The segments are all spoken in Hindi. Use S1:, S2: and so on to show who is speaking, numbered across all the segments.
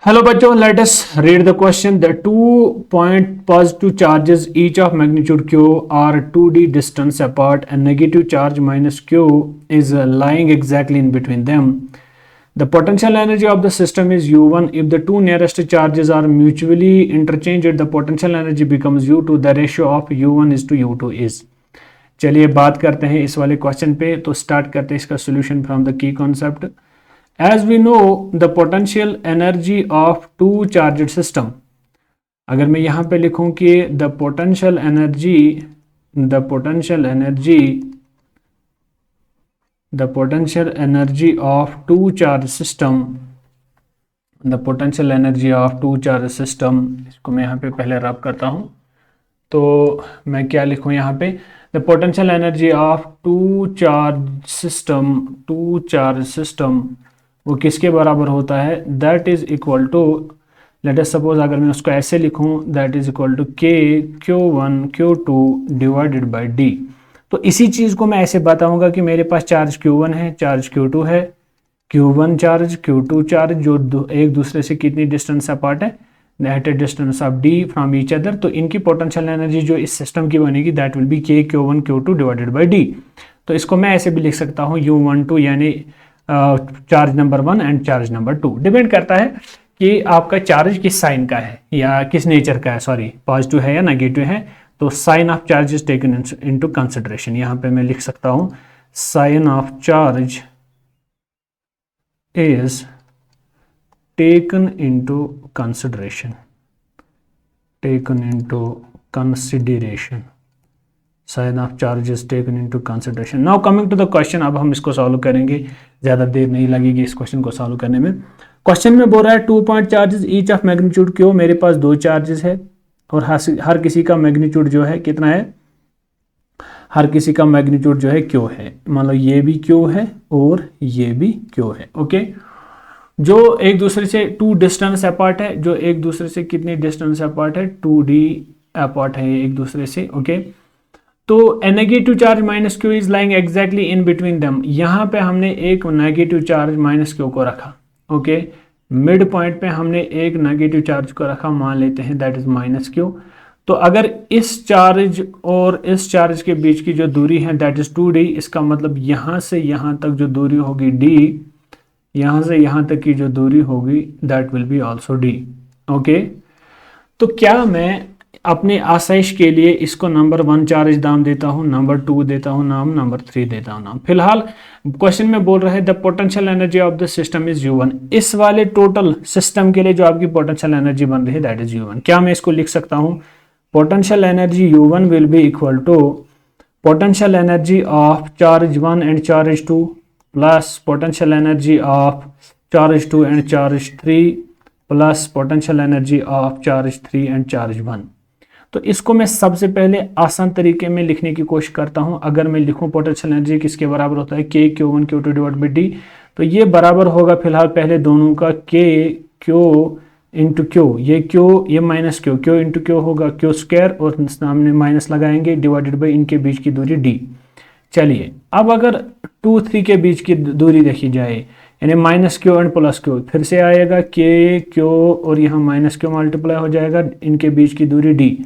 S1: Hello bachcho, let us read the question. The 2 point positive charges each of magnitude q are 2d distance apart and negative charge minus q is lying exactly in between them. The potential energy of the system is u1. If the two nearest charges are mutually interchanged, the potential energy becomes u2. The ratio of u1 is to u2 is. चलिए बात करते हैं इस वाले क्वेश्चन पे। तो स्टार्ट करते हैं इसका solution from the key concept. As we know the potential energy of two charged system, अगर मैं यहाँ पे लिखूँ कि the potential energy of two charged system, इसको मैं यहाँ पे पहले रब करता हूँ। तो मैं क्या लिखूँ यहाँ पे, the potential energy of two charged system वो किसके बराबर होता है, that is equal to, let us suppose अगर मैं उसको ऐसे लिखूं, दैट इज इक्वल टू के Q1 Q2 divided by D. तो इसी चीज़ को मैं ऐसे बताऊंगा कि मेरे पास चार्ज Q1 है, चार्ज Q2 है, Q1 चार्ज Q2 चार्ज जो एक दूसरे से कितनी डिस्टेंस अपार्ट है, that distance of D from each other. तो इनकी पोटेंशियल एनर्जी जो इस सिस्टम की बनेगी दैट विल बी के Q1 Q2 divided by D. तो इसको मैं ऐसे भी लिख सकता हूँ U12 यानी charge number 1 and charge number 2। Depend करता है कि आपका चार्ज किस साइन का है या किस नेचर का है, सॉरी पॉजिटिव है या नेगेटिव है। तो sign of charge is taken into consideration. यहाँ पे मैं लिख सकता हूँ sign of charge is taken into consideration, sign of charge is taken into consideration. Now coming to the question, अब हम इसको सॉल्व करेंगे, ज़्यादा देर नहीं लगेगी इस क्वेश्चन को सॉल्व करने में। क्वेश्चन में बोल रहा है 2 point charges each of magnitude Q, मेरे पास 2 चार्जेस है और हर किसी का मैग्नीट्यूड जो है कितना है, हर किसी का मैग्नीट्यूड जो है क्यू है। मान लो ये भी क्यू है और ये भी क्यू है, ओके। जो एक दूसरे से 2 डिस्टेंस अपार्ट है, जो एक दूसरे से कितनी डिस्टेंस अपार्ट है, 2d अपार्ट है एक दूसरे से, ओके। तो negative charge minus Q is lying exactly in between them. यहाँ पे हमने एक नेगेटिव चार्ज माइनस क्यू को रखा, ओके। मिड पॉइंट पे हमने एक नेगेटिव चार्ज को रखा, मान लेते हैं दैट इज माइनस क्यू। तो अगर इस चार्ज और इस चार्ज के बीच की जो दूरी है दैट इज 2d, इसका मतलब यहाँ से यहाँ तक जो दूरी होगी d, यहाँ से यहाँ तक की जो दूरी होगी that will B also d, okay. तो क्या मैं अपने आसाइश के लिए इसको नंबर 1 चार्ज नाम देता हूँ, नंबर 2 देता हूँ नाम, नंबर 3 देता हूँ नाम। फिलहाल क्वेश्चन में बोल रहा है the potential energy of the system is U1। इस वाले टोटल सिस्टम के लिए जो आपकी पोटेंशियल एनर्जी बन रही है दैट इज U1। क्या मैं इसको लिख सकता हूँ, potential energy U1 will be equal to potential energy of charge 1 and charge 2 plus potential energy of charge 2 and charge 3 plus potential energy of charge 3 and charge 1। तो इसको मैं सबसे पहले आसान तरीके में लिखने की कोशिश करता हूं। अगर मैं लिखूं पोटेंशियल एनर्जी किसके बराबर होता है, के Q1 Q2 divide by D, तो ये बराबर होगा फिलहाल पहले दोनों का के क्यू इंटू क्यू, ये क्यू ये minus Q, Q into Q होगा क्यू स्क्वायर और सामने माइनस लगाएंगे डिवाइडेड बाई इनके बीच की दूरी डी। चलिए अब अगर 2 3 के बीच की दूरी देखी जाए यानी minus Q and plus Q, फिर से आएगा के क्यू और यहाँ माइनस क्यू मल्टीप्लाई हो जाएगा, इनके बीच की दूरी डी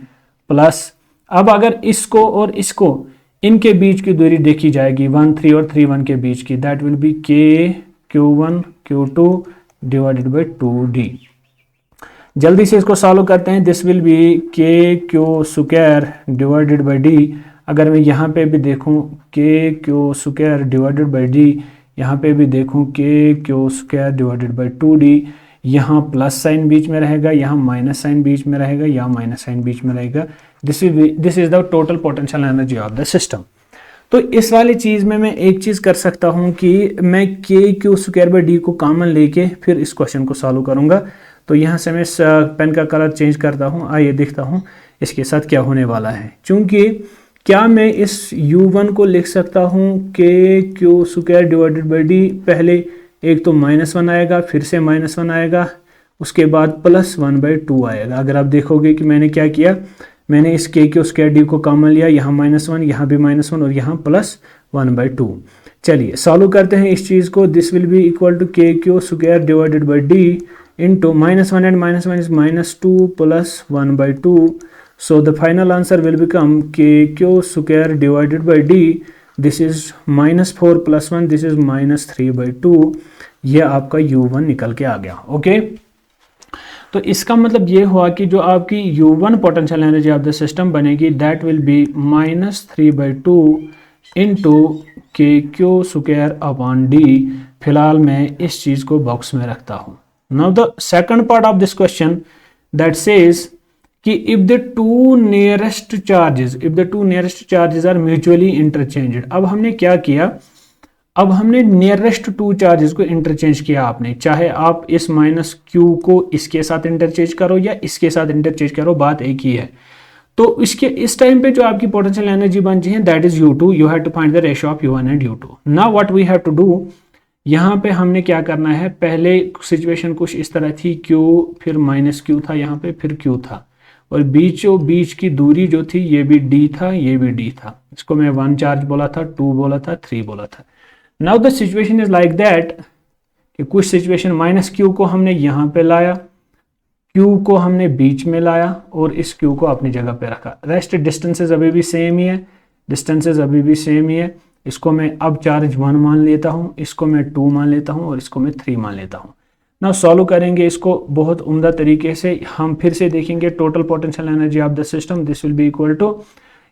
S1: प्लस, अब अगर इसको और इसको इनके बीच की दूरी देखी जाएगी 1 3 और 3 1 के बीच की, दैट विल बी के Q1 Q2 divided by 2d। जल्दी से इसको सॉल्व करते हैं, this will be K Q square divided by D. अगर मैं यहाँ पे भी देखूँ के Q square divided by D, यहाँ पे भी देखूँ के Q square divided by 2d, यहाँ प्लस साइन बीच में रहेगा, यहाँ माइनस साइन बीच में रहेगा, यहाँ माइनस साइन बीच में रहेगा। This is the total potential energy of the system. तो इस वाली चीज़ में मैं एक चीज़ कर सकता हूँ कि मैं के क्यू स्क्वायर बाई डी को कॉमन लेके फिर इस क्वेश्चन को सॉल्व करूँगा। तो यहाँ से मैं पेन का कलर चेंज करता हूँ, आइए देखता हूँ इसके साथ क्या होने वाला है। चूँकि क्या मैं इस U1 को लिख सकता हूँ के Q square divided by D, पहले एक तो -1 आएगा, फिर से -1 आएगा, उसके बाद +1/2 आएगा। अगर आप देखोगे कि मैंने क्या किया, मैंने इस के स्क्वायर डी को कॉमन लिया, यहाँ -1 यहाँ भी -1 और यहाँ +1/2। चलिए सॉल्व करते हैं इस चीज़ को। This will be equal to k Q square divided by d into -1 and -1 is -2 plus 1 by 2. So the final answer will become kq square divided by d. This is -4 plus 1, this is -3 by 2. ये आपका u1 निकल के आ गया। ओके, तो इसका मतलब ये हुआ कि जो आपकी u1 potential energy of the system बनेगी that will be -3 by 2 into k Q square upon d. फिलहाल मैं इस चीज को बॉक्स में रखता हूं। Now the second part of this question that says कि if the two nearest charges are mutually interchanged. अब हमने क्या किया, अब हमने नियरेस्ट टू चार्जेस को इंटरचेंज किया। आपने चाहे आप इस माइनस क्यू को इसके साथ इंटरचेंज करो या इसके साथ इंटरचेंज करो, बात एक ही है। तो इसके इस टाइम पे जो आपकी पोटेंशियल एनर्जी बनती है that is u2। You have to find the ratio of u1 and u2। Now what we have to do, यहाँ पे हमने क्या करना है, पहले सिचुएशन कुछ इस तरह थी, q फिर -q था यहाँ पे, फिर q था, और बीच की दूरी जो थी ये भी d था, ये भी d था। इसको मैं 1 चार्ज बोला था, 2 बोला था, 3 बोला था। Now the situation is like that कि कुछ सिचुएशन -q को हमने यहाँ पे लाया, q को हमने बीच में लाया और इस q को अपनी जगह पे रखा। रेस्ट डिस्टेंसेस अभी भी सेम ही है, इसको मैं अब चार्ज 1 मान लेता हूँ, इसको मैं 2 मान लेता हूँ और इसको मैं 3 मान लेता हूँ। नाउ सॉल्व करेंगे इसको बहुत उम्दा तरीके से। हम फिर से देखेंगे total potential energy of the system, this will be equal to,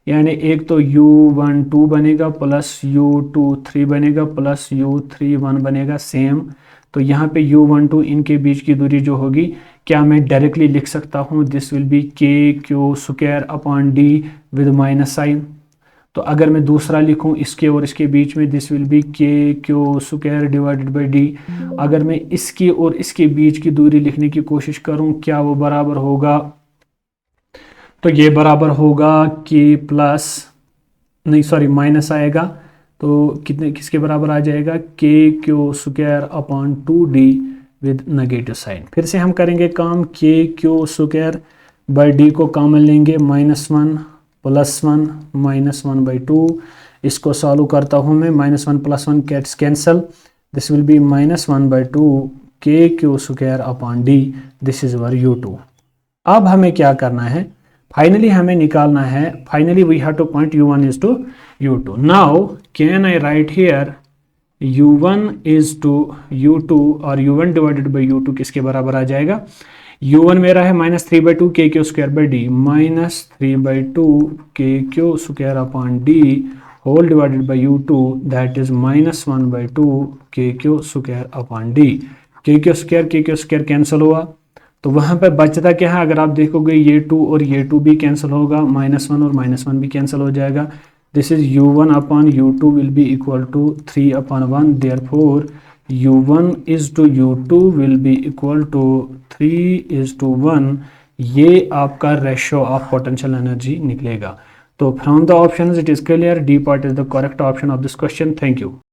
S1: यानी एक तो u1 2 बनेगा प्लस u2 3 बनेगा प्लस u3 1 बनेगा सेम। तो यहाँ पे u1 2 इनके बीच की दूरी जो होगी, क्या मैं डायरेक्टली लिख सकता हूँ, this will be K Q square upon D with minus sign. तो अगर मैं दूसरा लिखूँ इसके और इसके बीच में, this will be K Q square divided by D. अगर मैं इसके और इसके बीच की दूरी लिखने की कोशिश करूँ, क्या वो बराबर होगा, तो ये बराबर होगा के प्लस, नहीं सॉरी माइनस आएगा, तो किसके बराबर आ जाएगा, K Q square upon 2d with negative sign. फिर से हम करेंगे काम, K Q square by D को कॉमन लेंगे, -1 + 1 -1 by 2। इसको सॉल्व करता हूँ मैं, -1 + 1 gets cancel, this will be -1 by 2 K Q square upon D. This is our u2। अब हमें क्या करना है, फाइनली हमें निकालना है, finally we have to point u1 is to u2। Now can I write here u1 is to u2, और u1 डिवाइडेड बाई u2 किसके बराबर आ जाएगा, u1 मेरा है -3 by 2 K Q square by D, -3 by 2 K Q square upon D whole divided by u2 that is -1 by 2 K Q square upon D. K Q square cancel हुआ, तो वहां पर बचता क्या है, अगर आप देखोगे ये 2 और ये 2 भी कैंसिल होगा, -1 और -1 भी कैंसिल हो जाएगा। This is u1 upon u2 will be equal to 3/1, therefore u1 is to u2 will be equal to 3:1। ये आपका रेशियो ऑफ पोटेंशियल एनर्जी निकलेगा। तो from the options it is clear, D part is the correct option of this question. Thank you.